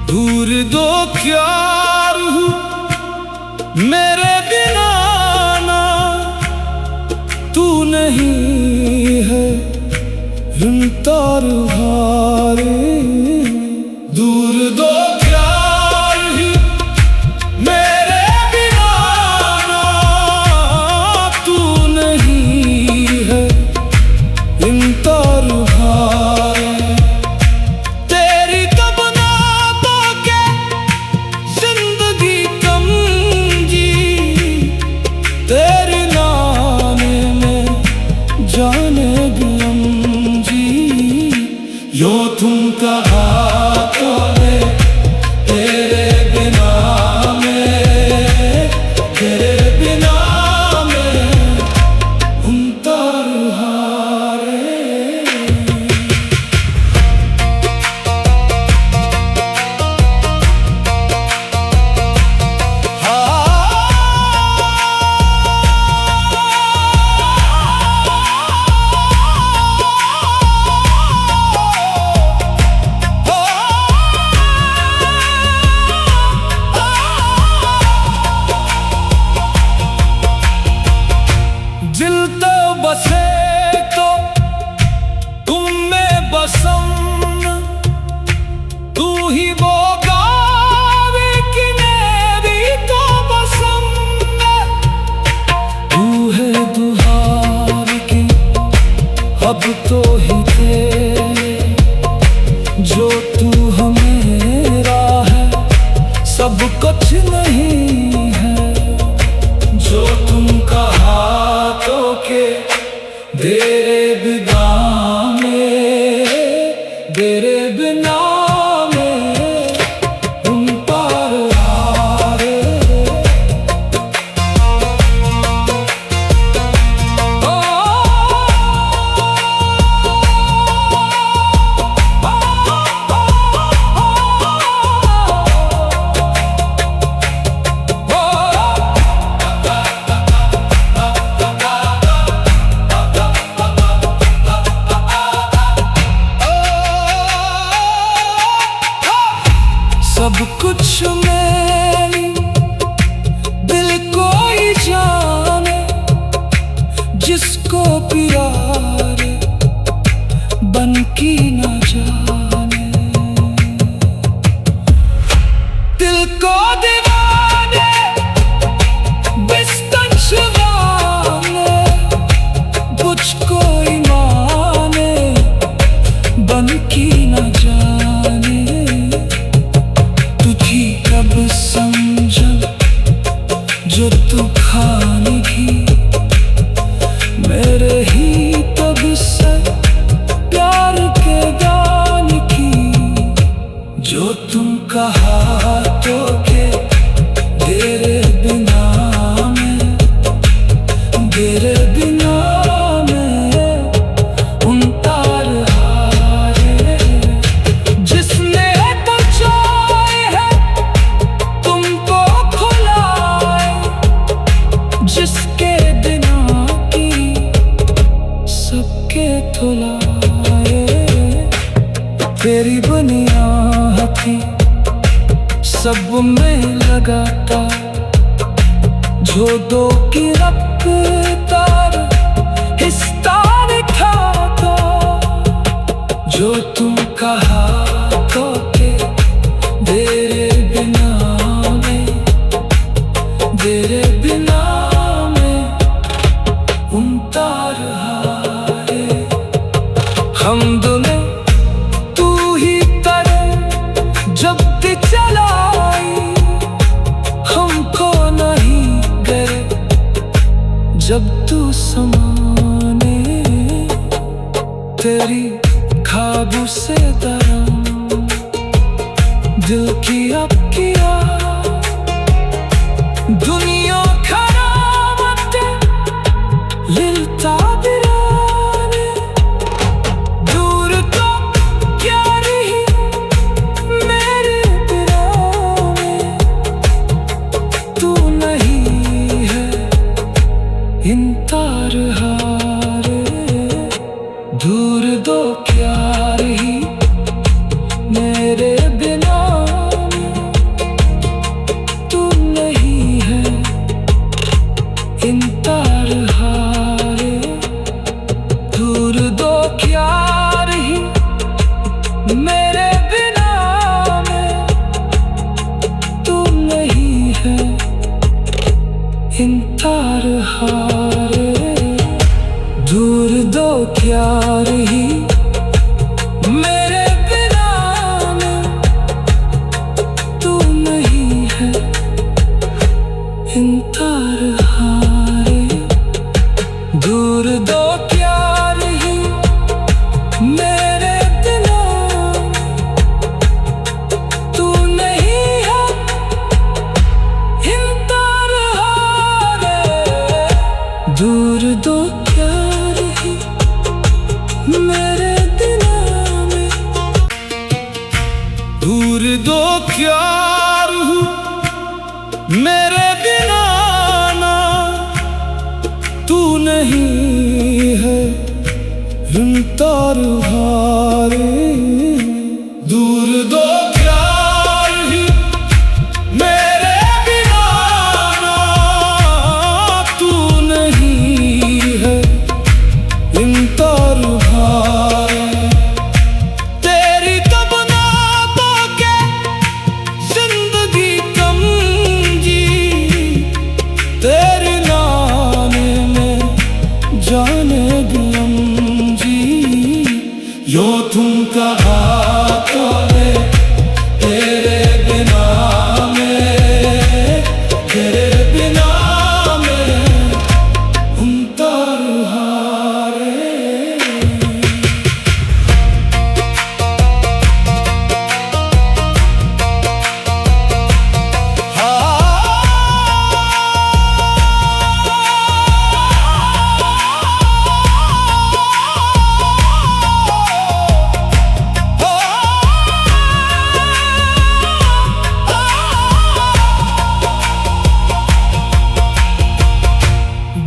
दूर दो क्या रहूं मेरे बिना ना, तू नहीं है तार हारे। दूर दो क्या रहूं मेरे बिना ना, तू नहीं है तार हारे। जाने बिलम जी यो तुम कहा तो मैं तेरे बिना में, तेरे बिना में हम तार हारे। दिल तो बसे तो तुम में बसम, तू ही वो गावे कि मेरी तो बसम। तू है दुहार की अब तो ही तेरे, जो तू हमेरा है सब कुछ नहीं है। जो तुम कहा तो के तेरे बिना में, तेरे बिना में तुम पार हारे। सब कुछ मेरी दिल को ही जाने, जिसको प्यारे बन की न जाने। दिल को दीवाने बिस्तर छुपाने, मुझको ही माने बन की न जाने। तुझी कब समझा जो तू खाने की, मेरे ही तब से प्यार के गान की। जो तुम कहा तो के तेरे बिना में, तेरे बिना में उन तार हारे। जिसने जिसके बिना की सबके थोलाए। तेरी बुनियाद थी सब में लगाता, जो दो की रफ्तार हिस्सा दिखाता। जो तुम कहा तो के तेरे बिना में, तेरे बिना तार हारे। हम दोनों तू ही करे जब भी चलाई, हमको नहीं करे जब तू समाने। तेरी ख्वाबों से दरम दिल की अब किया, दुनिया लिलता बिराने। दूर तो क्या रही मेरे बिना में, तू नहीं है इन तार हारे। दूर दो क्या रही दूर दो क्या रहूं मेरे बिना ना, तू नहीं है तार हारे। दूर दो क्या रहूं मेरे बिना ना, तू नहीं है तार हारे। यो तुम कहा तो है तेरे बिना में, तेरे बिना में हम तार हारे।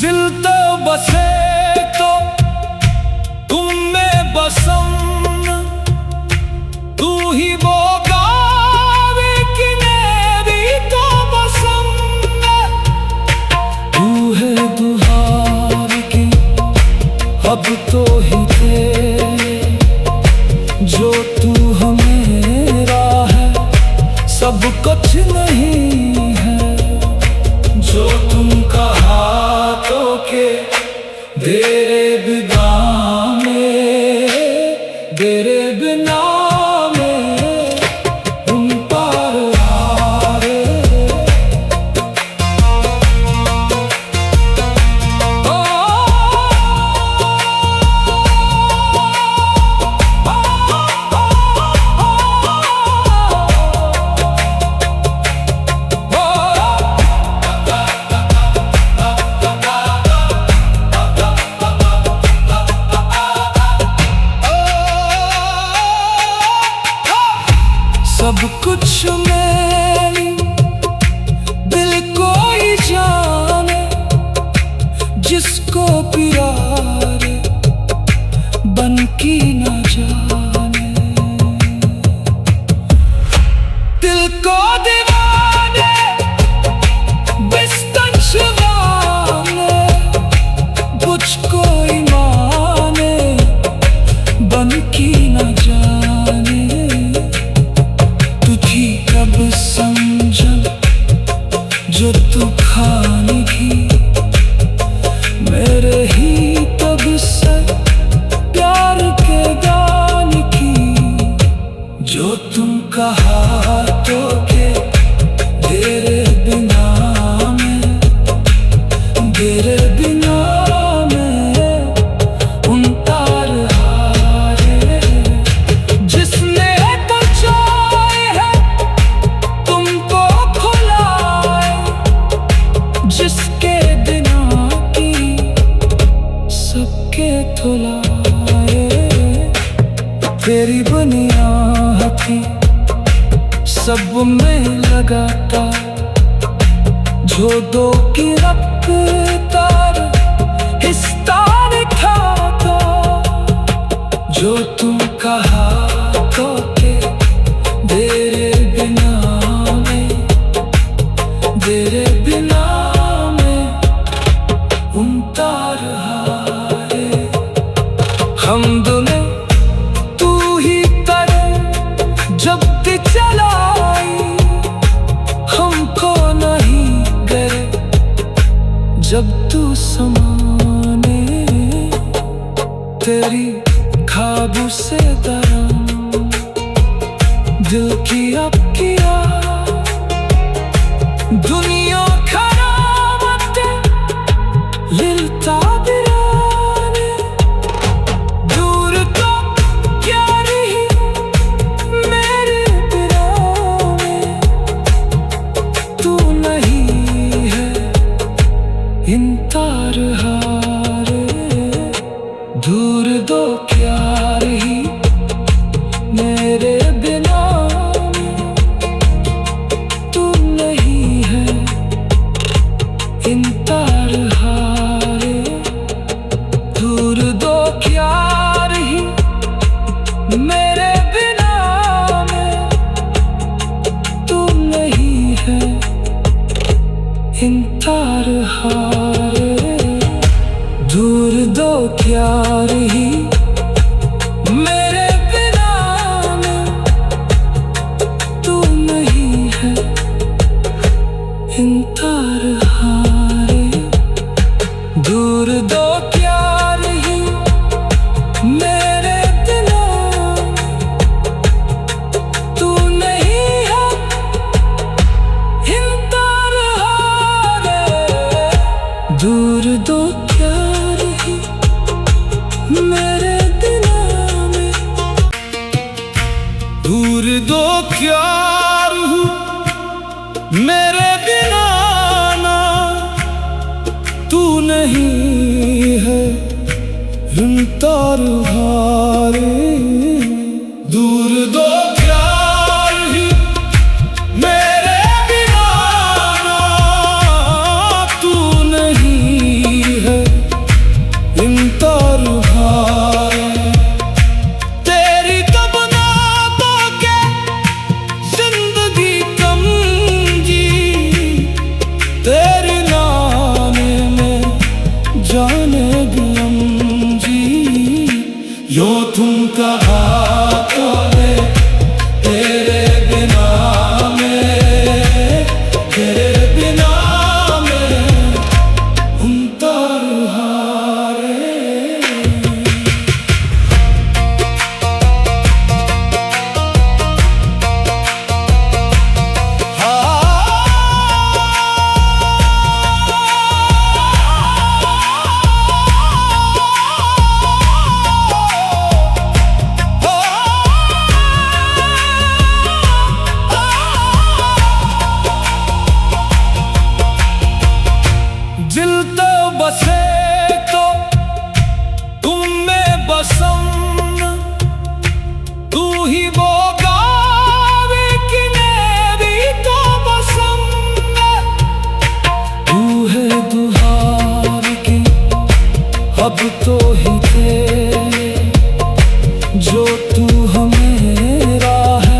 दिल तो बसे तो तुम में बसम, तू ही वो गावे कि मेरी तो बसम। तू है दुहार की अब तो ही तेरे, जो तू हमेरा है सब कुछ नहीं है। जो तुम कहा तो के तेरे बिना में, तेरे बिना में तुम पार हारे। सब कुछ मेरी दिल को ही जाने, जिसको प्यार बन की न जाने। दिल को दीवाने बिस्तन शुगाने, मुझको ही माने बन की न जाने। तुझी कब समझा जो तू खाने की, मेरे ही तब से प्यार के गान की। जो तुम कहा तो के तेरे बिना में, तेरे बिना में उन तार हारे। जिसने जिसके बिना की सबके थोलाए। तेरी बुनिया थी सब में लगाता, जो दो की रफ्तार हिस्सा खाता। जो तुम कहा तो के तेरे बिना में, तेरे बिना तार हारे। हमद में तू ही करे जब भी चलाई, हमको नहीं करे जब तू समाने। तेरी खाबों से दरम दिल की अब किया, दुनिया लिलता बिराने। दूर तो क्या रही मेरे बिना में, तू नहीं है इन तार हारे। दूर दो क्या रही मेरे बिना क्या रूह मेरे बिना ना तू नहीं है तार हारे दूर दो प्यार ही मेरे बिना ना तू नहीं है तार हारे तेरी तमन्ना तो के जिंदगी कम जी तेरे नाम में जाने गम यो तुम कहा तो है तेरे बिना में हम तार हारे दिल तो बसे तो तुम में बसम तू ही वो गावे कि मेरी तो बसम तू है दुहार की अब तो ही तेरे जो तू हमेरा है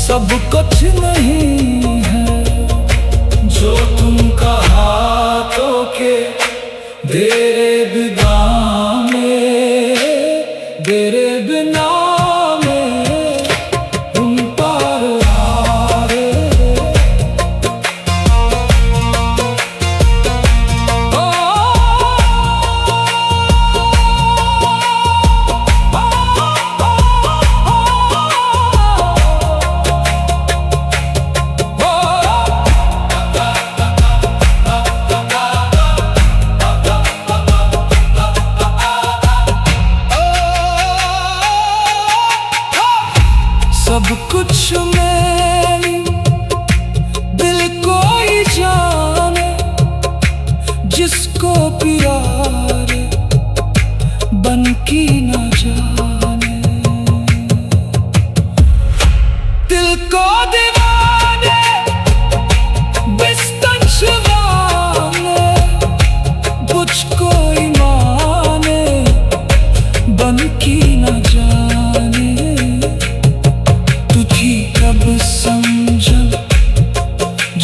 सब कुछ नहीं है जो तुम कहा तो के तेरे बिना में तुम पार हारे सब कुछ मेरी दिल को ही जाने जिसको प्यारे बन की न जाने दिल को दीवाने बिस्तर शिवाने मुझको ही माने बन की न जाने तुझी कब समझा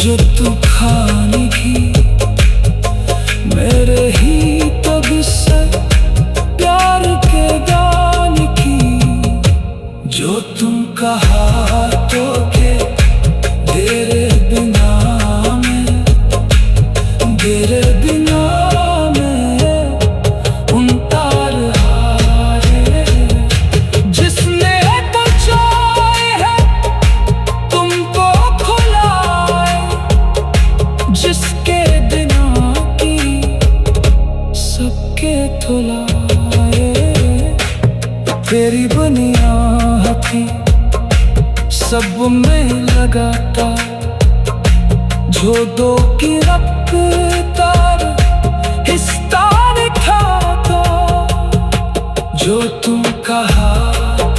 जो तू खाने की मेरे ही तब से प्यार के गान की जो तुम कहा तो के तेरे बिना में उन तार हारे जिसने बचाए है तुमको खुलाए जिसके बिना की सबके धुलाए तेरी बुनियाद थी सब में लगाता जो दो की रफ्तार हिस्सा दिखाता जो तुम कहा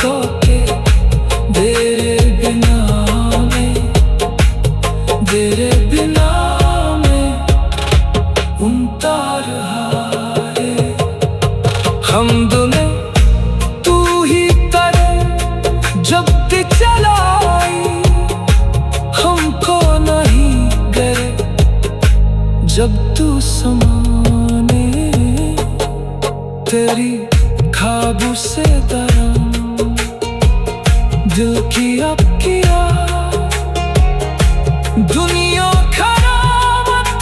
तो के तेरे बिना में उन तार हारे हमद में तू ही करे जब भी चलाई हमको नहीं गए जब तू समाने तेरी खाबों से दरम दिल की अब किया दुनिया खराबत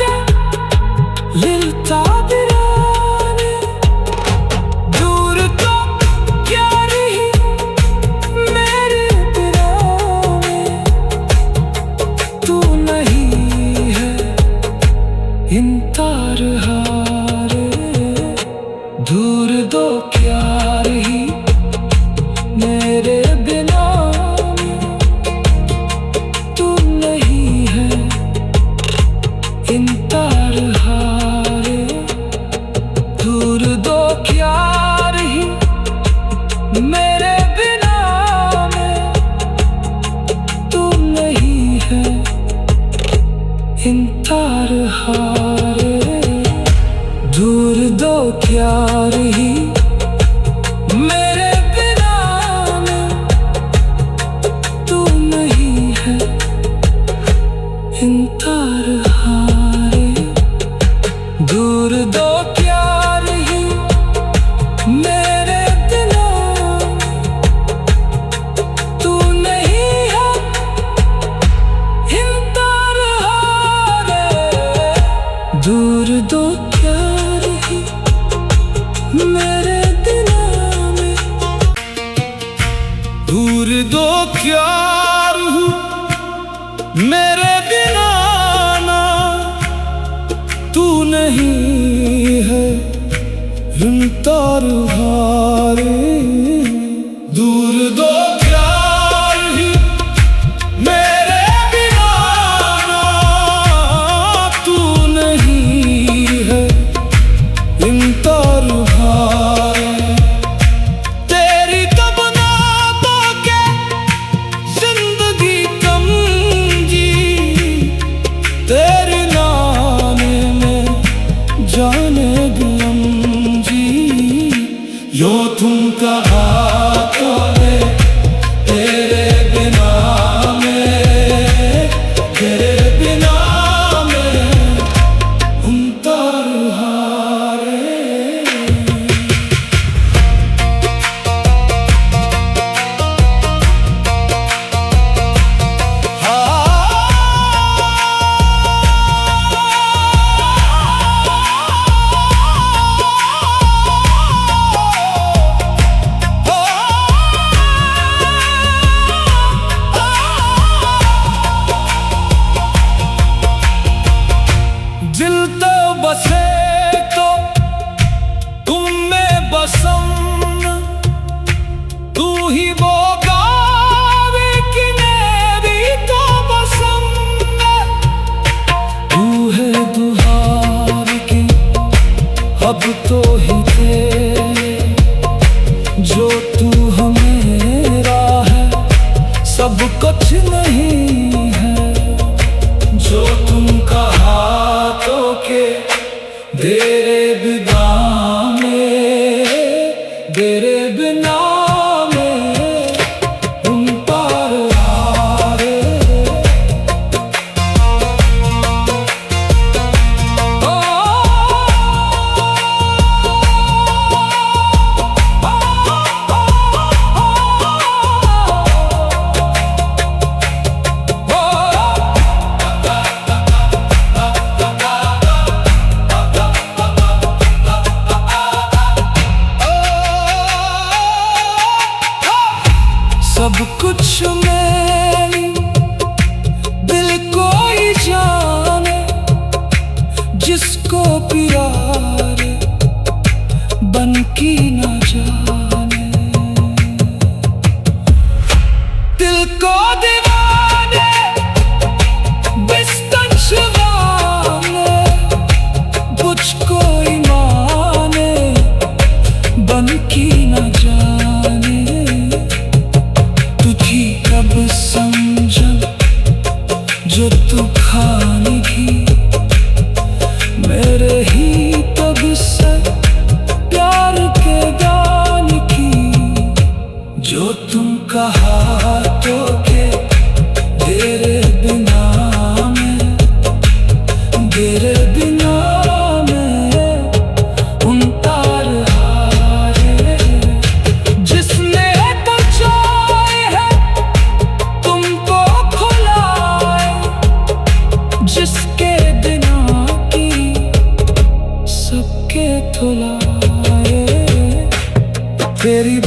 लिलता दिराने दूर तो क्या रही मेरे बिना में तू नहीं है इन तार हारे दूर दो क्या रही मेरे बिना में तार हारे, दूर दो क्या रही मेरे बिना में, तू नहीं है इन तार हारे, दूर दो क्या रही मेरे बिना में, तू नहीं है इन तार हारे, दूर दो क्या रही मेरे दिना में, दूर दो क्या रहूं मेरे बिना ना, तू नहीं है इन तार हारे, दूर दो क्या रही मेरे बिना ना, तू नहीं है इन तार हारे, तेरी तमन्ना के जिंदगी कम जी, तेरे नाने में जाने दिलम जी, यो तुम कहा तो है तेरे बिना में, तेरे बिना में हम तार हारे। दिल तो बसे तो तुम में बसम, तू ही वो गावे कि मेरी तो बसम, तू है दुहार की अब तो ही थे, जो तू हमेरा है सब कुछ नहीं है, जो तुम कहा तो के तेरे बिना में, तेरे बिना में तुम पार हारे, सब कुछ मेरी दिल को ही जाने, जिसको प्यारे बन की न जाने, दिल को दीवाने बिस्तर शिवाने, मुझको ही माने बन की न जाने, तुझी कब समझा जो तू खाने की, मेरे ही तब से प्यार के गान की, जो तुम कहा तो के तेरे बिना में, तेरे बिना में उन तार हारे, जिसने बचाए है तुमको खुलाए, जिसके बिना की सबके धुलाए, तेरी